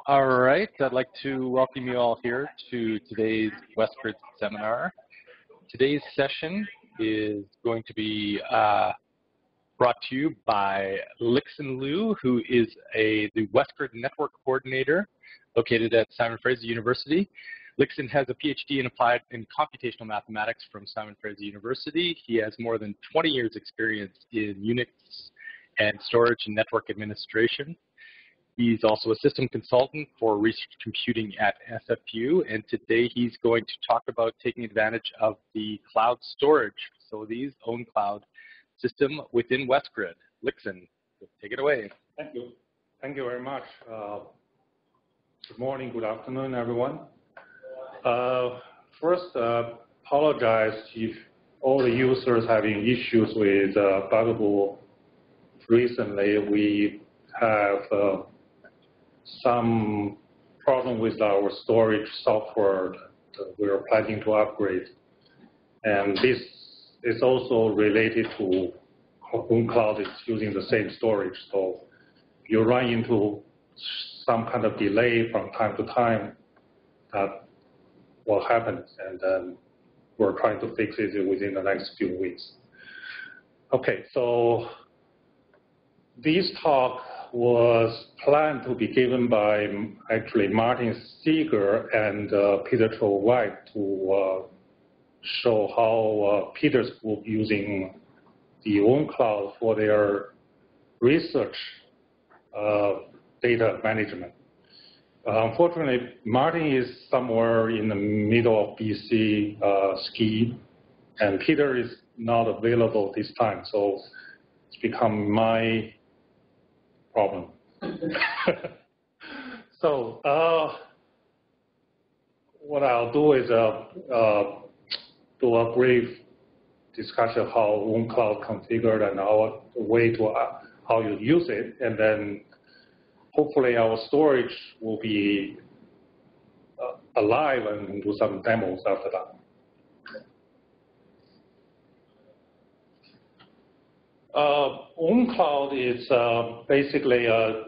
All right, I'd like to welcome you all here to today's WestGrid seminar. Today's session is going to be brought to you by Lixin Liu, who is the WestGrid Network Coordinator located at Simon Fraser University. Lixin has a PhD in applied in computational mathematics from Simon Fraser University. He has more than 20 years experience in Unix and storage and network administration. He's also a system consultant for research computing at SFU, and today he's going to talk about taking advantage of the cloud storage facilities ownCloud system within WestGrid. Lixin, take it away. Thank you. Thank you very much. Good morning, good afternoon, everyone. First, apologize if all the users having issues with Bugaboo recently. We have some problem with our storage software that we are planning to upgrade. And this is also related to ownCloud is using the same storage. So you run into some kind of delay from time to time. That what happens, and then we're trying to fix it within the next few weeks. Okay, so this talk was planned to be given by actually Martin Seeger and Peter Troll-White to show how Peter's group using the ownCloud for their research data management. Unfortunately, Martin is somewhere in the middle of BC ski, and Peter is not available this time, so it's become my problem. So what I'll do is do a brief discussion how ownCloud configured and our way to how you use it, and then hopefully our storage will be alive and do some demos after that. ownCloud is basically an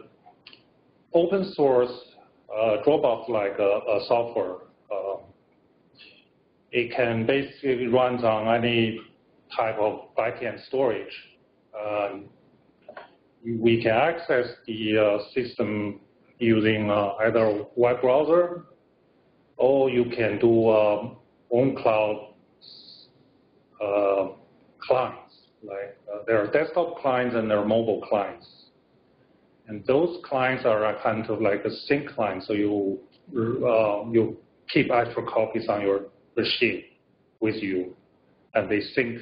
open source Dropbox-like software. It can basically run on any type of backend storage. We can access the system using either web browser, or you can do ownCloud clients. Like there are desktop clients and there are mobile clients, and those clients are kind of like a sync client. So you keep extra copies on your machine with you, and they sync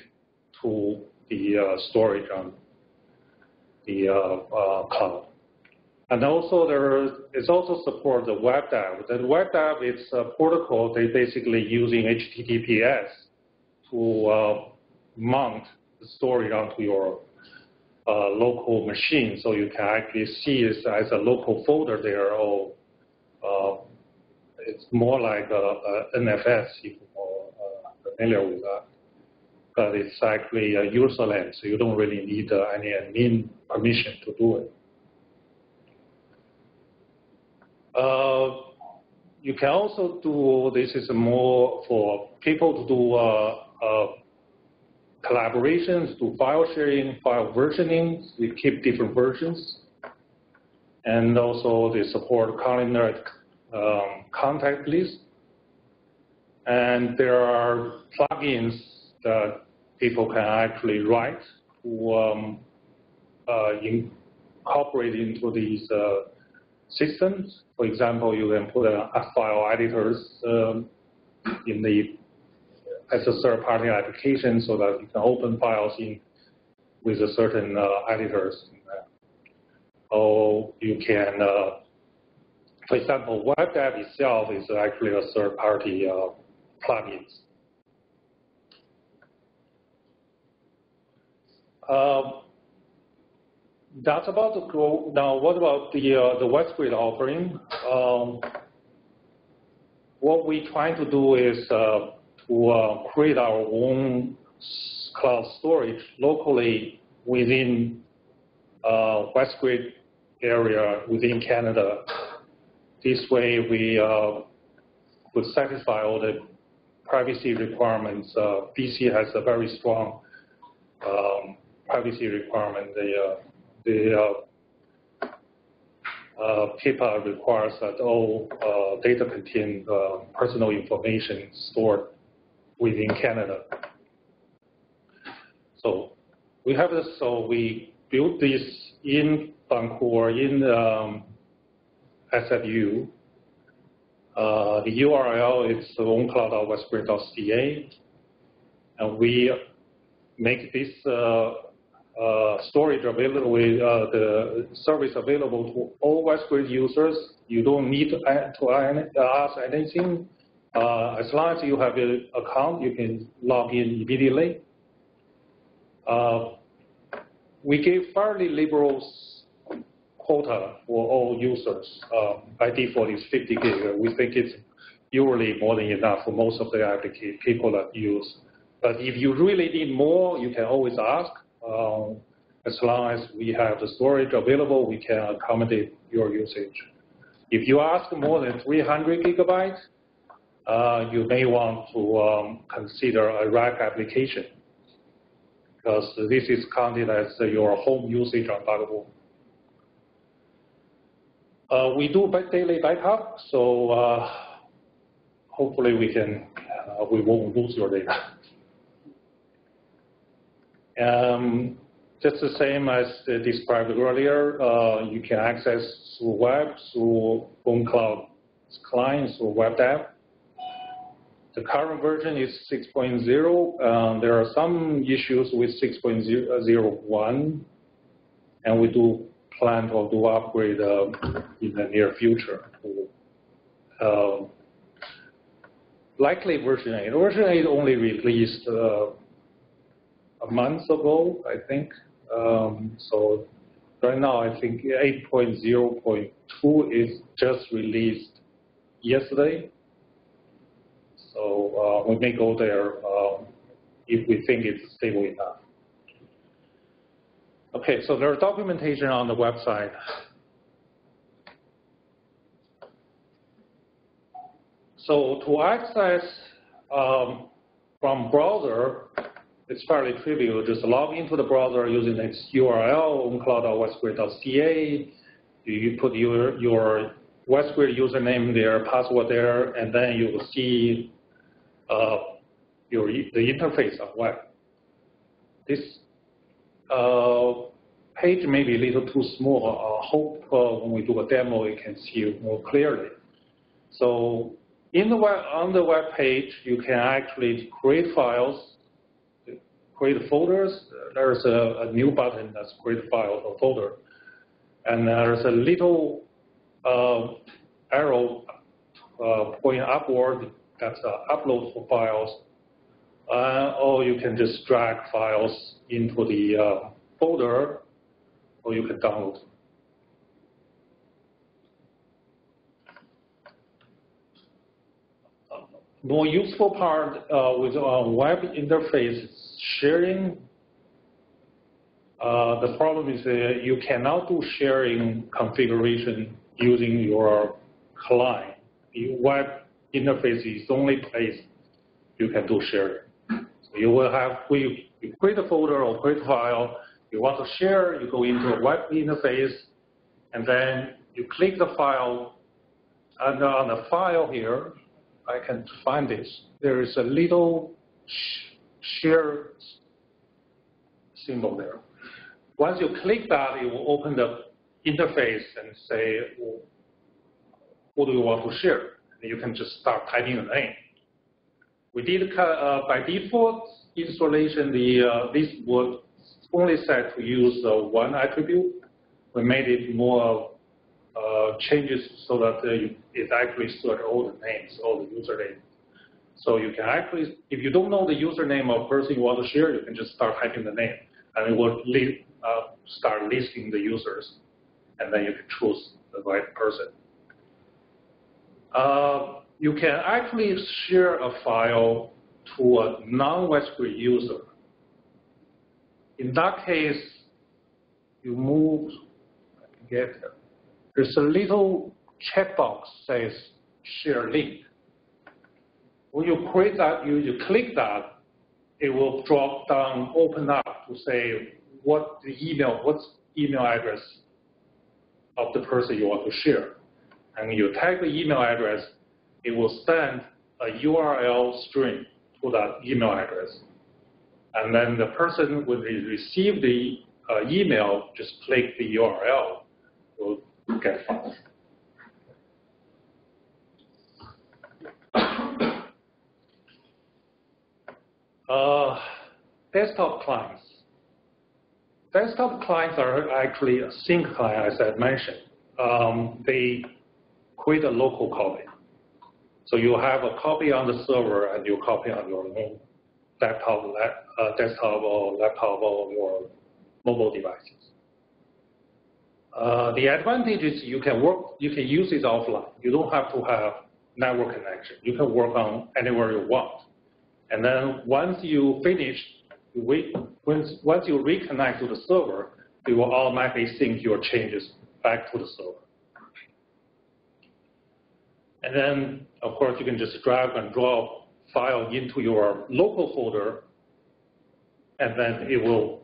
to the storage on the cloud. And also it's also support the WebDAV. The WebDAV is a protocol. They basically using HTTPS to mount the storage onto your local machine, so you can actually see it as a local folder there. Or it's more like a NFS, if you're familiar with that. But it's actually a userland, so you don't really need any admin permission to do it. You can also do, this is more for people to do collaborations, do file sharing, file versioning. We keep different versions. And also they support calendar contact list. And there are plugins that people can actually write to incorporate into these systems. For example, you can put a file editors in the as a third-party application, so that you can open files in with a certain editors. Or you can, for example, WebDAV itself is actually a third-party plugins. That's about the goal. Now, what about the WestGrid offering? What we're trying to do is to create our own cloud storage locally within WestGrid area within Canada. this way, we would satisfy all the privacy requirements. BC has a very strong privacy requirement. The PIPA requires that all data contain personal information stored within Canada. So we have this. So we built this in Vancouver in SFU. The URL is ownCloud.westgrid.ca, and we make this storage available, the service available to all Westgrid users. You don't need to ask anything. As long as you have an account, you can log in immediately. We gave fairly liberal quota for all users. By default, it's 50 gig. We think it's usually more than enough for most of the people that use. But if you really need more, you can always ask. As long as we have the storage available, we can accommodate your usage. If you ask more than 300 gigabytes, you may want to consider a rack application, because this is counted as your home usage on Backbone. We do daily backup, so hopefully we won't lose your data. Just the same as described earlier, you can access through web, through ownCloud client, through web app. The current version is 6.0. There are some issues with 6.01, and we do plan to do upgrade in the near future. Likely version 8. Version 8 only released a month ago, I think. So right now, I think 8.0.2 is just released yesterday. So we may go there if we think it's stable enough. Okay, so there's documentation on the website. So to access from browser, it's fairly trivial. Just log into the browser using its URL, ownCloud.westgrid.ca. You put your Westgrid username there, password there, and then you will see the interface of web. This page may be a little too small. I hope when we do a demo, you can see it more clearly. So on the web page, you can actually create files, create folders. There's a new button that's create file or folder. And there's a little arrow pointing upward that's upload for files. Or you can just drag files into the folder, or you can download. More useful part with web interface is sharing. The problem is you cannot do sharing configuration using your client. The web interface is the only place you can do sharing. So you will have, you create a folder or create a file, you want to share, you go into a web interface, and then you click the file, and on the file here, I can find this. There is a little share symbol there. Once you click that, it will open the interface and say, well, what do you want to share? And you can just start typing the name. We did, by default installation, this was only set to use one attribute. We made it more changes so that it actually stores all the names, all the usernames. So you can actually, if you don't know the username of person you want to share, you can just start typing the name, and it will start listing the users, and then you can choose the right person. You can actually share a file to a non-Westgrid user. In that case, you move, I can get there. There's a little checkbox says share link. When you create that, you click that, it will drop down, open up to say what's email address of the person you want to share. And you type the email address, it will send a URL string to that email address. And then the person will receive the email, just click the URL, will get files. Desktop clients. Desktop clients are actually a sync client, as I mentioned. They create a local copy. So you have a copy on the server and you copy on your own desktop or laptop or your mobile devices. The advantage is you can use it offline. You don't have to have network connection. You can work on anywhere you want. And then once you finish, once you reconnect to the server, it will automatically sync your changes back to the server. And then, of course, you can just drag and drop file into your local folder, and then it will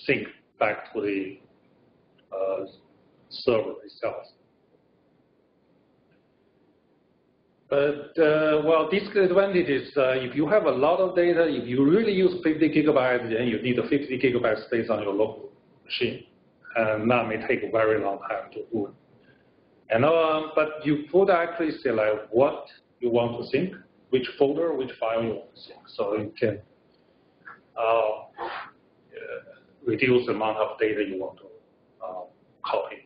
sync back to the server itself. But, well, disadvantage is if you have a lot of data, if you really use 50 gigabytes, then you need a 50 gigabyte space on your local machine. And that may take a very long time to do it. And, but you could actually select what you want to sync, which folder, which file you want to sync. So you can reduce the amount of data you want to copy.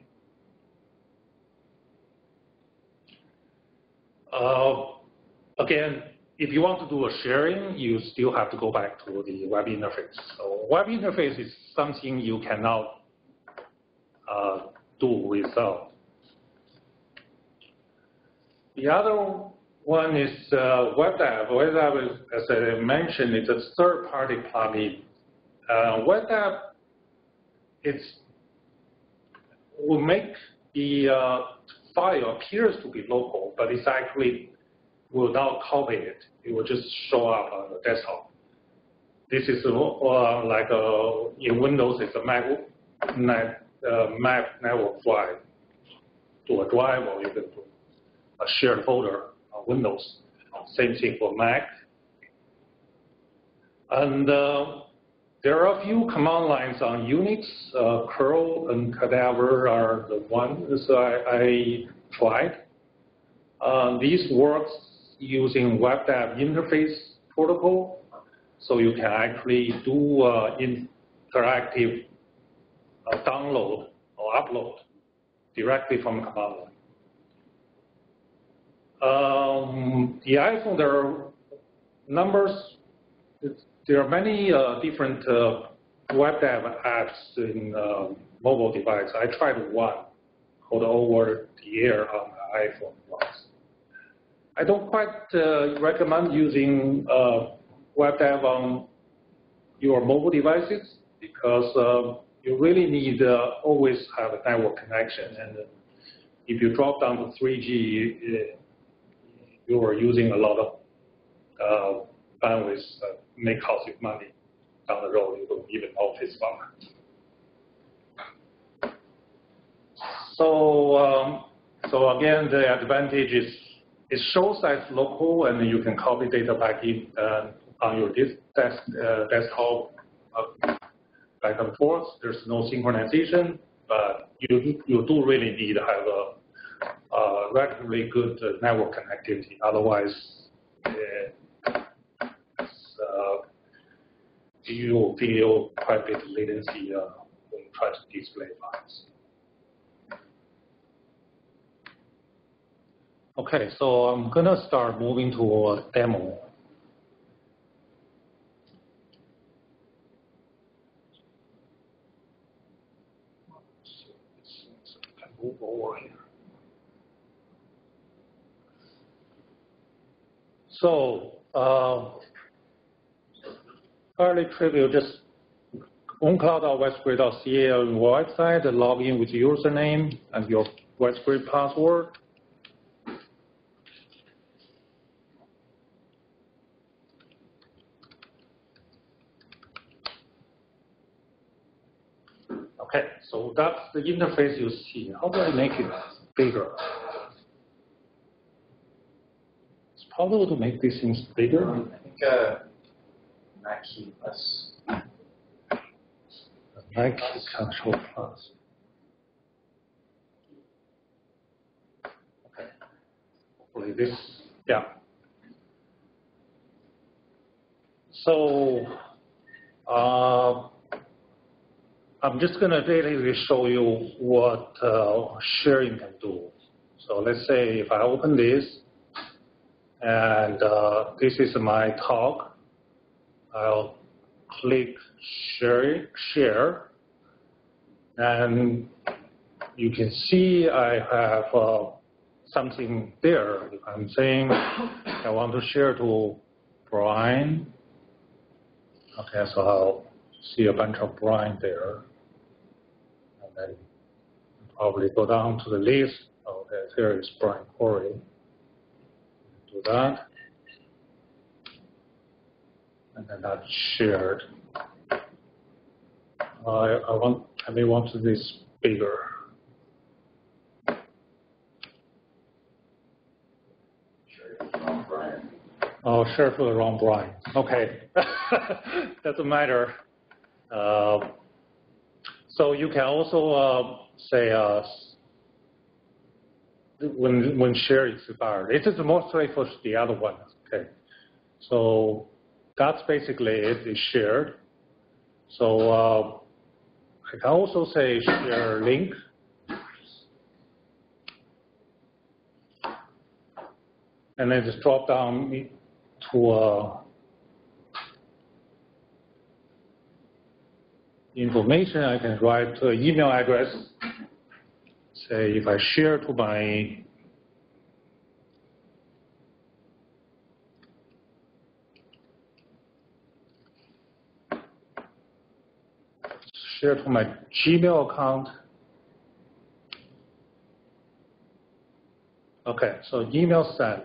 Again, if you want to do a sharing, you still have to go back to the web interface. So web interface is something you cannot do without. The other one is WebDAV. WebDAV, as I mentioned, it's a third-party plugin. WebDAV will make the file appears to be local, but it's actually will not copy it. It will just show up on the desktop. This is like in Windows, it's a Mac network drive to a drive, or you can do a shared folder on Windows. Same thing for Mac. And there are a few command lines on Unix. Curl and Cadaver are the ones I tried. These works using WebDAV interface protocol, so you can actually do interactive download or upload directly from the command line. The iPhone, there are there are many different WebDAV apps in mobile device. I tried one called Over the Air on the iPhone once. I don't quite recommend using WebDAV on your mobile devices because you really need always have a network connection. And if you drop down to 3G, you are using a lot of bandwidth that may cost you money down the road. You don't even notice about it. So again, the advantage is it shows as local, and you can copy data back in on your desktop back and forth. There's no synchronization, but you do really need to have a relatively good network connectivity. Otherwise, you will feel quite a bit of latency when you try to display files. Okay, so I'm going to start moving to a demo. I can move over here. So, fairly trivial, just ownCloud.westgrid.ca on your website, log in with your username and your Westgrid password. Okay, so that's the interface you see. How do I make it bigger? It's possible to make these things bigger. I think Nike plus. Nike Control Plus. Okay. Hopefully this, yeah. So I'm just going to basically show you what sharing can do. So let's say if I open this, and this is my talk, I'll click share, and you can see I have something there. If I'm saying I want to share to Brian, okay, so I'll see a bunch of Brian there. And then probably go down to the list. Okay, there is Brian Corey. Do that. And then that's shared. I may want this bigger. Oh, share for the wrong Brian. Okay, doesn't matter. So you can also say when share is expired. It is mostly for the other one. Okay, so that's basically it. Is shared. So I can also say share link. And then just drop down to information. I can write to an email address. Say if I share to my Gmail account. Okay, so email sent.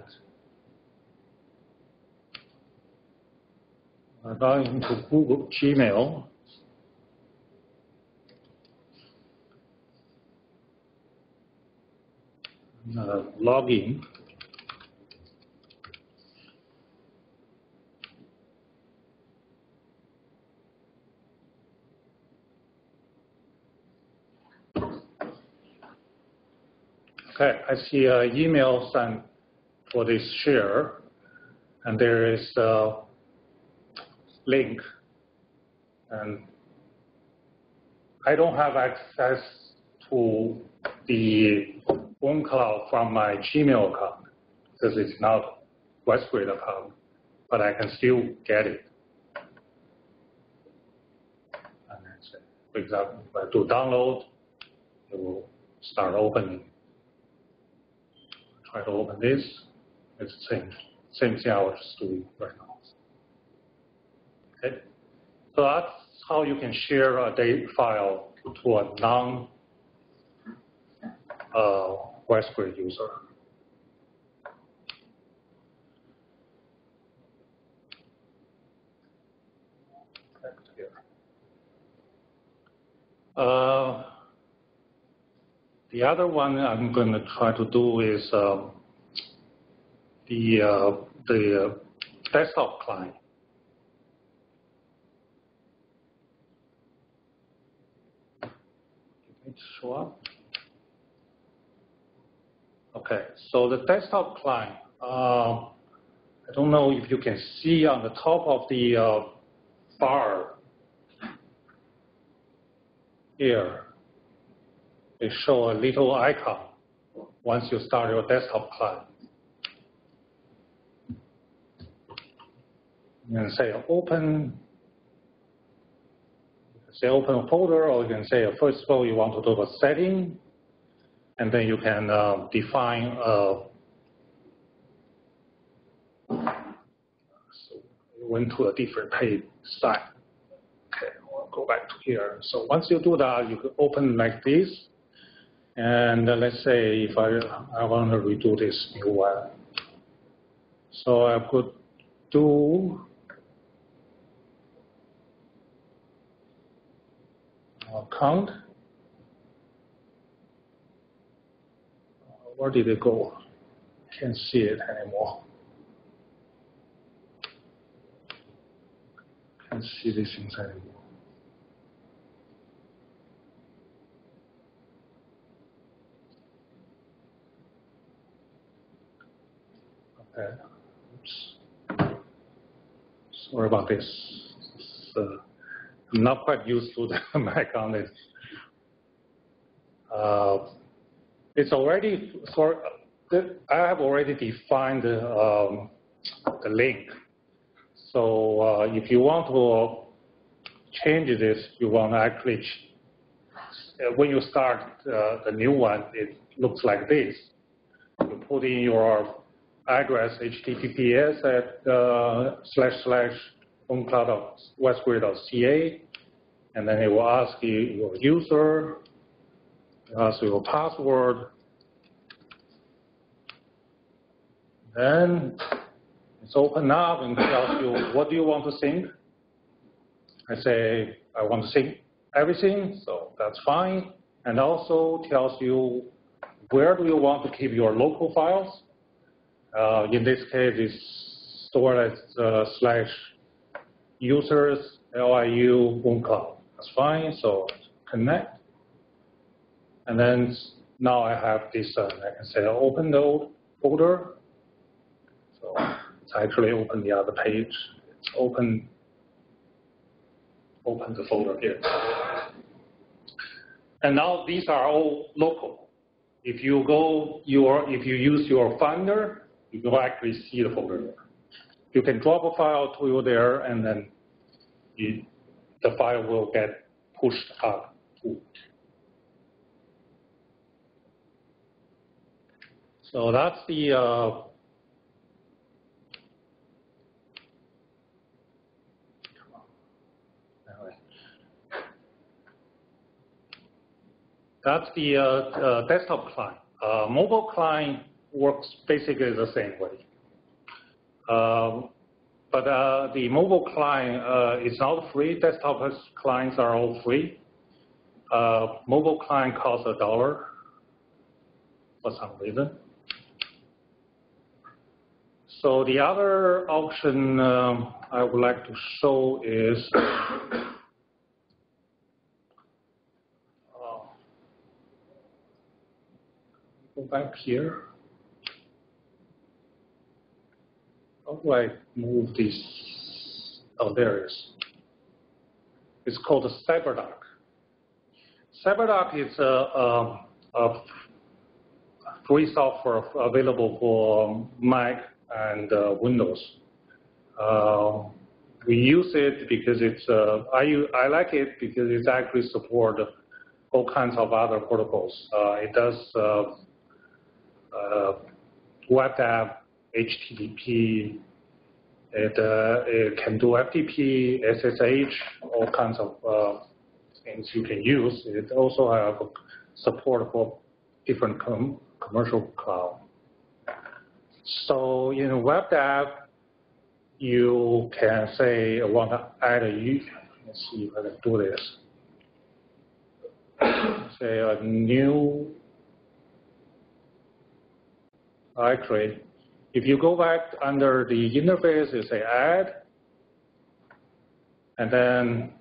I'm going into Google Gmail. Login. Okay, I see an email sent for this share, and there is a link, and I don't have access to the ownCloud from my Gmail account because it's not Westgrid account, but I can still get it. And then, for example, if I do download, it will start opening. Try to open this. It's the same thing I was doing right now. Okay, so that's how you can share a data file to a non Westgrid user. Back to here. The other one I'm going to try to do is the desktop client. Did it show up? Okay, so the desktop client, I don't know if you can see on the top of the bar here, they show a little icon once you start your desktop client. You can say open, open folder, or you can say first of all you want to do a setting, and then you can define so you went to a different page site. Okay, I'll go back to here. So once you do that, you can open like this, And let's say if I want to redo this new one. So I could do count. Where did it go? Can't see it anymore. Can't see these things anymore. Okay. Oops. Sorry about this. I'm not quite used to the Mac on this. It's already I have already defined the link. So if you want to change this, you want to actually when you start the new one, it looks like this. You put in your address https at //ownCloud.westgrid.ca, and then it will ask you your user, ask you your password. Then it's open up and tells you what do you want to sync. I say I want to sync everything, so that's fine. And also tells you where do you want to keep your local files. In this case, it's stored as /users liu ownCloud. That's fine. So connect, and then now I have this. I can say open node folder. So it's actually open the other page. It's open the folder here. And now these are all local. If you use your Finder, you can actually see the folder there. You can drop a file to there, and then the file will get pushed up too. So that's the that's the desktop client. Mobile client works basically the same way. But the mobile client is not free. Desktop clients are all free. Mobile client costs $1 for some reason. So the other option I would like to show is go back here. How do I move this? Oh, there it is. It's called a CyberDoc. CyberDoc is a free software available for Mac and Windows. We use it because it's I like it because it actually supports all kinds of other protocols. It does WebDAV, HTTP. It can do FTP, SSH, all kinds of things you can use. It also has support for different commercial cloud. So in WebDAV, you can say I want to add let's see if I can do this. Say a new. Actually, if you go back under the interface, you say add, and then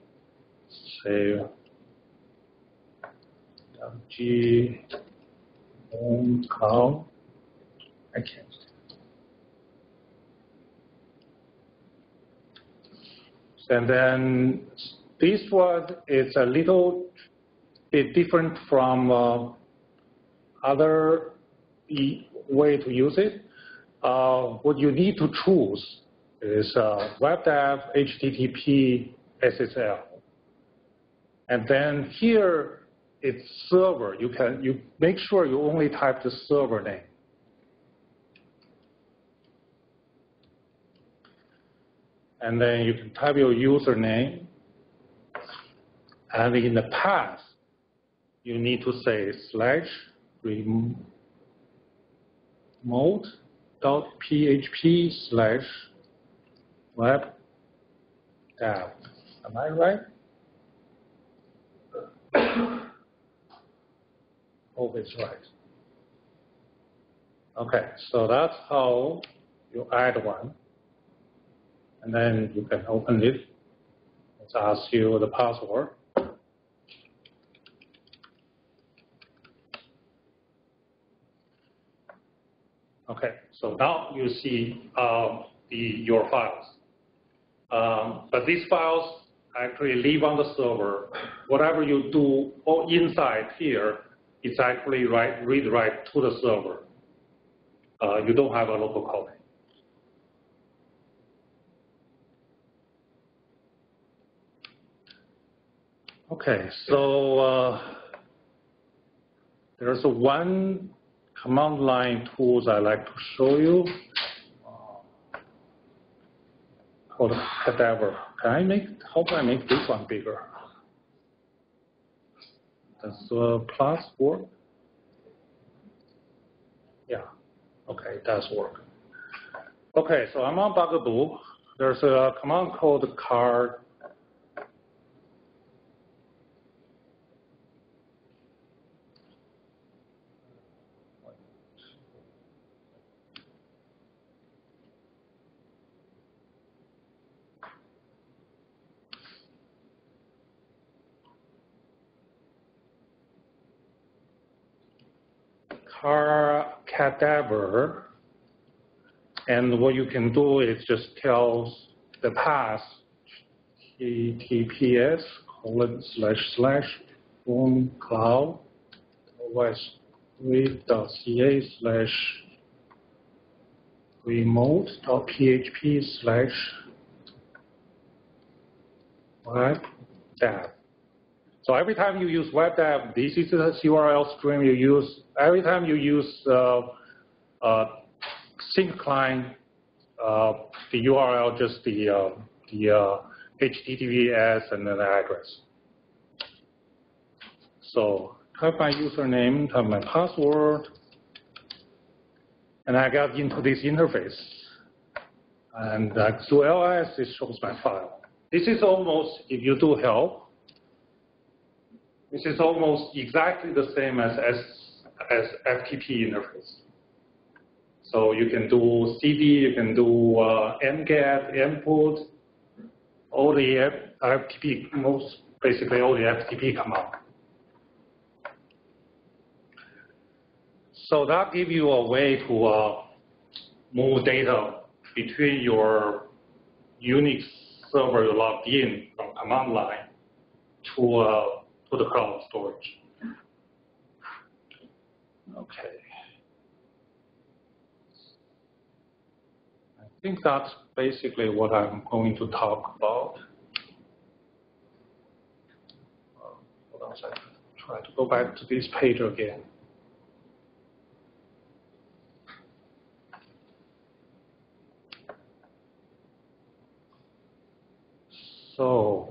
say G ownCloud. I can't. And then this one is a little bit different from other way to use it. What you need to choose is WebDAV, HTTP, SSL. And then here it's server. You make sure you only type the server name. And then you can type your username. And in the past, you need to say /remote.php/webdev. Am I right? Hope it's right. Okay, so that's how you add one. And then you can open it. It asks you the password. Okay, so now you see your files. But these files actually live on the server. Whatever you do inside here, it's actually read-write to the server. You don't have a local copy. Okay, so there's one command line tools I like to show you called Cadaver. How do I make this one bigger? Does plus work? Yeah, okay, it does work. Okay, so I'm on Bugaboo. There's a command called card. Cadaver, and what you can do is just tell the path https://ownCloud web3.ca/remote.php/webdev. So every time you use webdev, this is the URL stream you use. Every time you use sync client, the URL just the HTTPS and then the address. So type my username, type my password, and I got into this interface. And through ls, it shows my file. This is almost, if you do help, this is almost exactly the same as FTP interface. So you can do CD, you can do mget, input, all the FTP, basically all the FTP command. So that gives you a way to move data between your Unix server you logged in from command line to the cloud storage. Okay. I think that's basically what I'm going to talk about. Hold on a second. Try to go back to this page again. So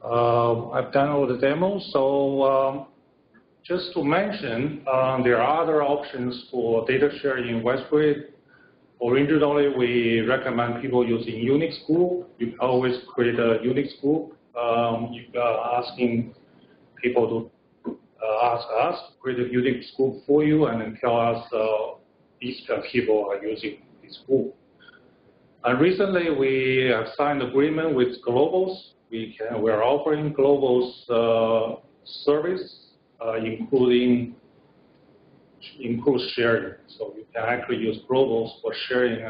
I've done all the demos. So just to mention, there are other options for data sharing in Westgrid. Originally, we recommend people using Unix group. You can always create a Unix group. You are asking people to ask us to create a Unix group for you and then tell us these people are using this group. And recently, we have signed an agreement with Globals. We are offering Globals service, includes sharing. So you can actually use Globals for sharing.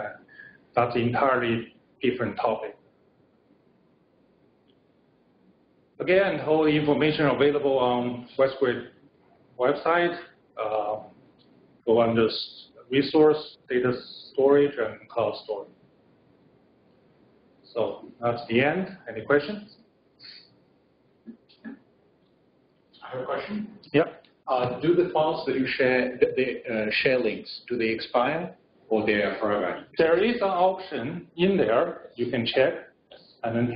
That's an entirely different topic. Again, all the information available on Westgrid website. Go under resource, data storage, and cloud storage. So that's the end. Any questions? I have a question. Yep. Do the files that you share, the share links, do they expire or they are forever? There is an option in there you can check and then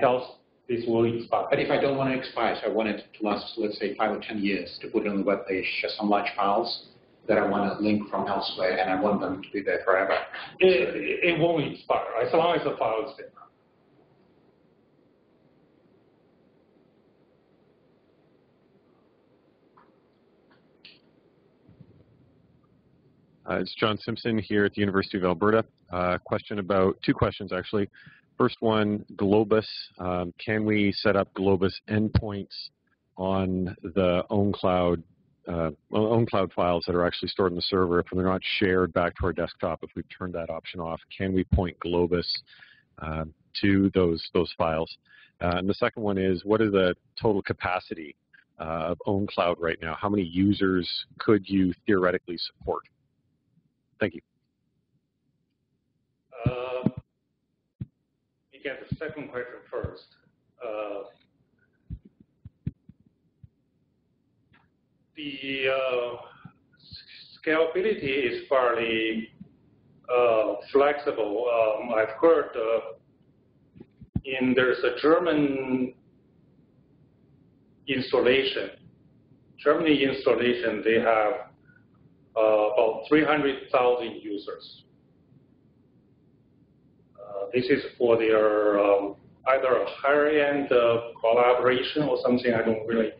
this will expire. But if I don't want to expire, so I want it to last, let's say, 5 or 10 years to put it on the web page, just some large files that I want to link from elsewhere, and I want them to be there forever. It won't expire as long as the file is there. It's John Simpson here at the University of Alberta. Two questions actually. First one, Globus. Can we set up Globus endpoints on the ownCloud files that are actually stored in the server if they're not shared back to our desktop? If we've turned that option off, can we point Globus to those files? And the second one is, what is the total capacity of ownCloud right now? How many users could you theoretically support? Thank you. You get the second question first. The scalability is fairly flexible. I've heard there's a German installation. Germany installation, they have about 300,000 users. This is for their either a higher-end collaboration or something. I don't really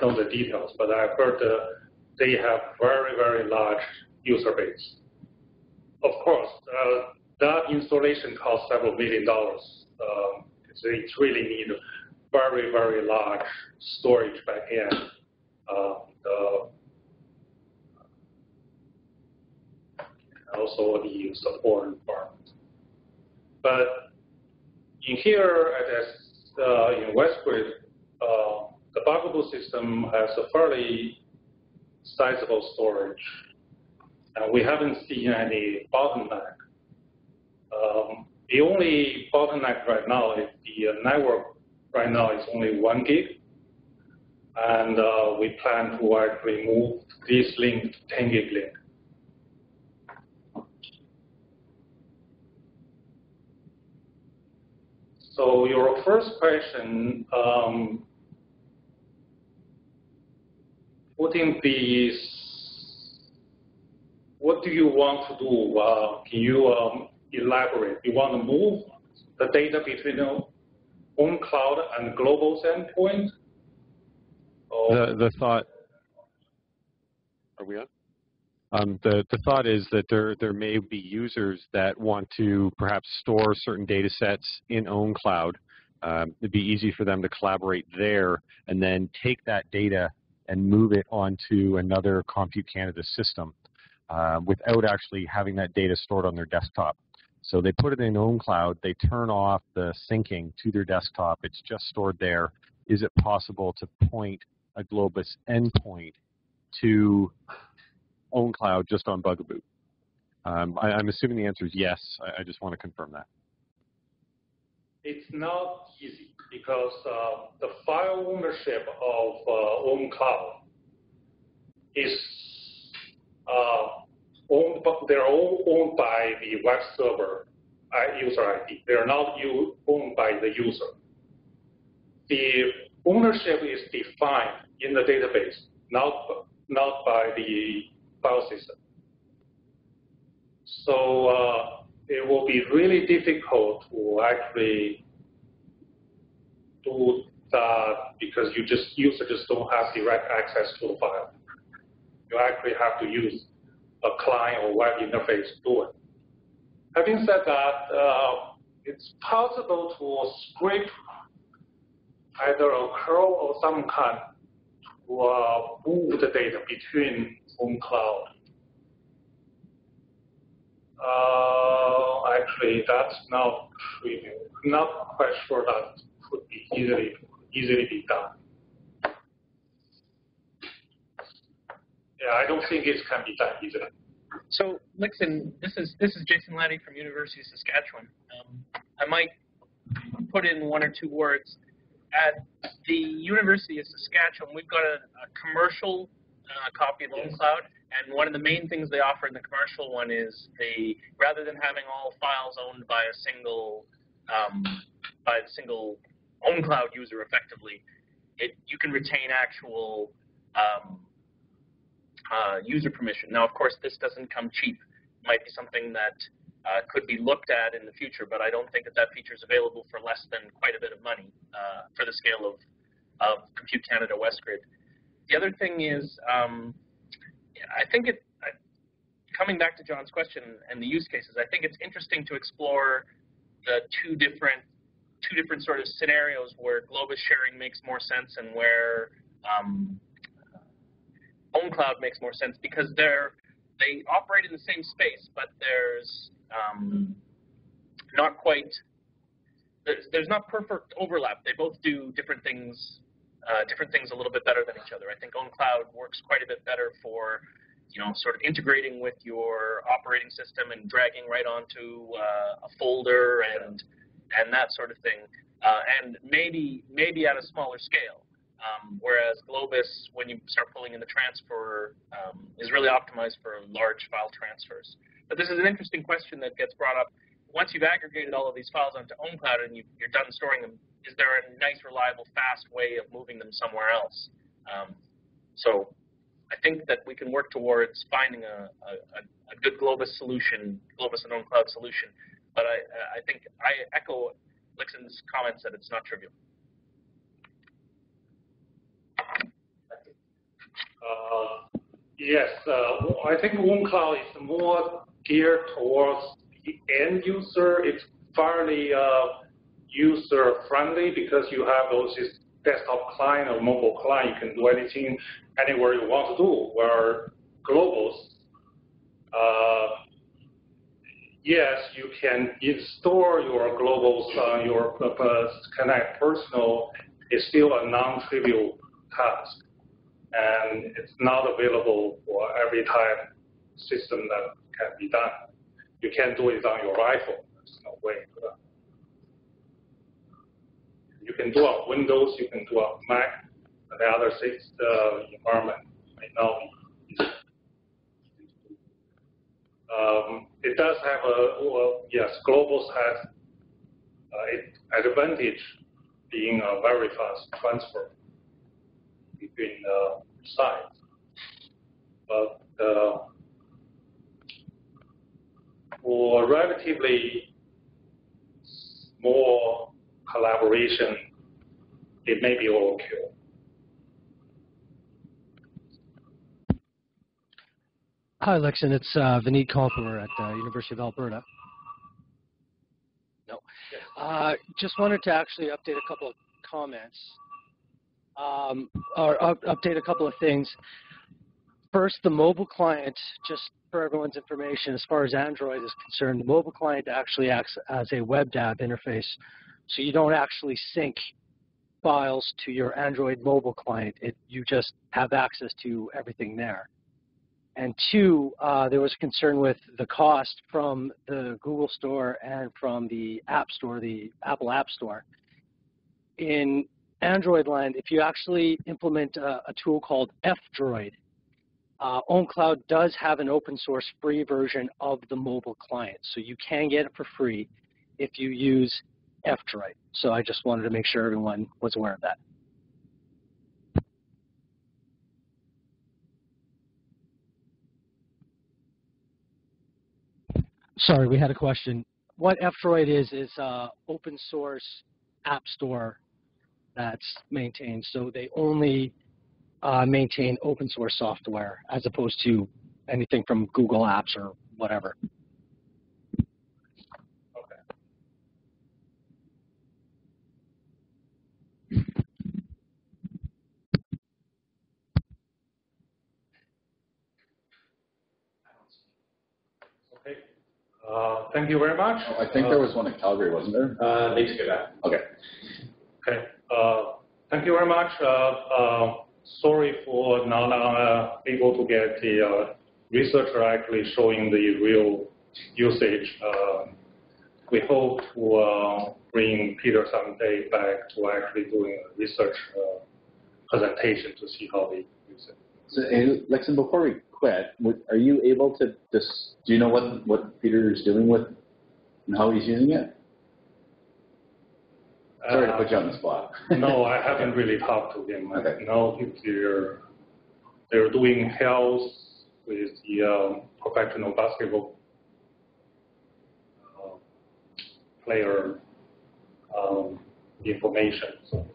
know the details, but I've heard they have very, very large user base. Of course, that installation costs several $1 million. They really need very, very large storage backend. Also the support environment. But in here in Westgrid, the Bugaboo system has a fairly sizable storage. And we haven't seen any bottleneck. The only bottleneck right now is the network right now is only 1 gig. And we plan to actually move this link to 10 gig link. So your first question, putting these, what do you want to do? Can you elaborate? You want to move the data between ownCloud and global endpoint? The thought. Are we on? The thought is that there may be users that want to perhaps store certain data sets in ownCloud. It'd be easy for them to collaborate there and then take that data and move it onto another Compute Canada system without actually having that data stored on their desktop. So they put it in ownCloud, they turn off the syncing to their desktop, it's just stored there. Is it possible to point a Globus endpoint to ownCloud just on Bugaboo? I'm assuming the answer is yes. I just want to confirm that. It's not easy because the file ownership of ownCloud is they're all owned by the web server user ID. They're not owned by the user. The ownership is defined in the database, not by the file system. So it will be really difficult to actually do that because user just don't have direct access to the file. You actually have to use a client or web interface to do it. Having said that, it's possible to script either a curl or some kind to move the data between ownCloud. Actually, that's not trivial. I'm not quite sure that could be easily be done. Yeah, I don't think it can be done easily. So, Lixin, this is Jason Laddie from University of Saskatchewan. I might put in 1 or 2 words. At the University of Saskatchewan, we've got a commercial copy of ownCloud, and one of the main things they offer in the commercial one is rather than having all files owned by a single ownCloud user effectively, you can retain actual user permission. Now, of course, this doesn't come cheap. It might be something that could be looked at in the future, but I don't think that feature is available for less than quite a bit of money for the scale of Compute Canada Westgrid. The other thing is, I think coming back to John's question and the use cases, I think it's interesting to explore the two different sort of scenarios where Globus sharing makes more sense and where ownCloud makes more sense, because they operate in the same space, but there's not perfect overlap. They both do different things a little bit better than each other. I think ownCloud works quite a bit better for sort of integrating with your operating system and dragging right onto a folder and that sort of thing, and maybe at a smaller scale. Whereas Globus, when you start pulling in the transfer, is really optimized for large file transfers. But this is an interesting question that gets brought up. Once you've aggregated all of these files onto ownCloud and you're done storing them, is there a nice, reliable, fast way of moving them somewhere else? So I think that we can work towards finding a good Globus solution, Globus and ownCloud solution. But I think I echo Lixin's comments that it's not trivial. Yes, I think ownCloud is more geared towards the end user. It's fairly user-friendly because you have those desktop client or mobile client. You can do anything anywhere you want to do. Where Globus, yes, you can install your Globus on your Connect Personal. It's still a non-trivial task. And it's not available for every type system that can be done. You can't do it on your iPhone. There's no way to do that. You can do it on Windows, you can do it on Mac, and the other environment may not be. It does have yes, Globus has an advantage being a very fast transfer between sites, but for relatively more collaboration, it may be overkill. Hi, Lixin. It's Vineet Kalpur at the University of Alberta. No, just wanted to actually update a couple of comments. Or update a couple of things. First, the mobile client, just for everyone's information, as far as Android is concerned, the mobile client actually acts as a WebDAV interface. So you don't actually sync files to your Android mobile client. You just have access to everything there. And two, there was concern with the cost from the Google Store and from the App Store, the Apple App Store. In Android land, if you actually implement a tool called F-Droid, ownCloud does have an open source free version of the mobile client. So you can get it for free if you use F-Droid. So I just wanted to make sure everyone was aware of that. Sorry, we had a question. What F-Droid is open source app store that's maintained. So they only maintain open source software as opposed to anything from Google Apps or whatever. Okay. Thank you very much. I think there was one in Calgary, wasn't there? Need to go back. Okay. Okay. Thank you very much. Sorry for not able to get the researcher actually showing the real usage. We hope to bring Peter someday back to actually doing a research presentation to see how they use it. So, Lixin, before we quit, are you able to do you know what Peter is doing with and how he's using it? Sorry to put you on the spot. No, I haven't really talked to him. Okay. I know they're doing health with the professional basketball player information. So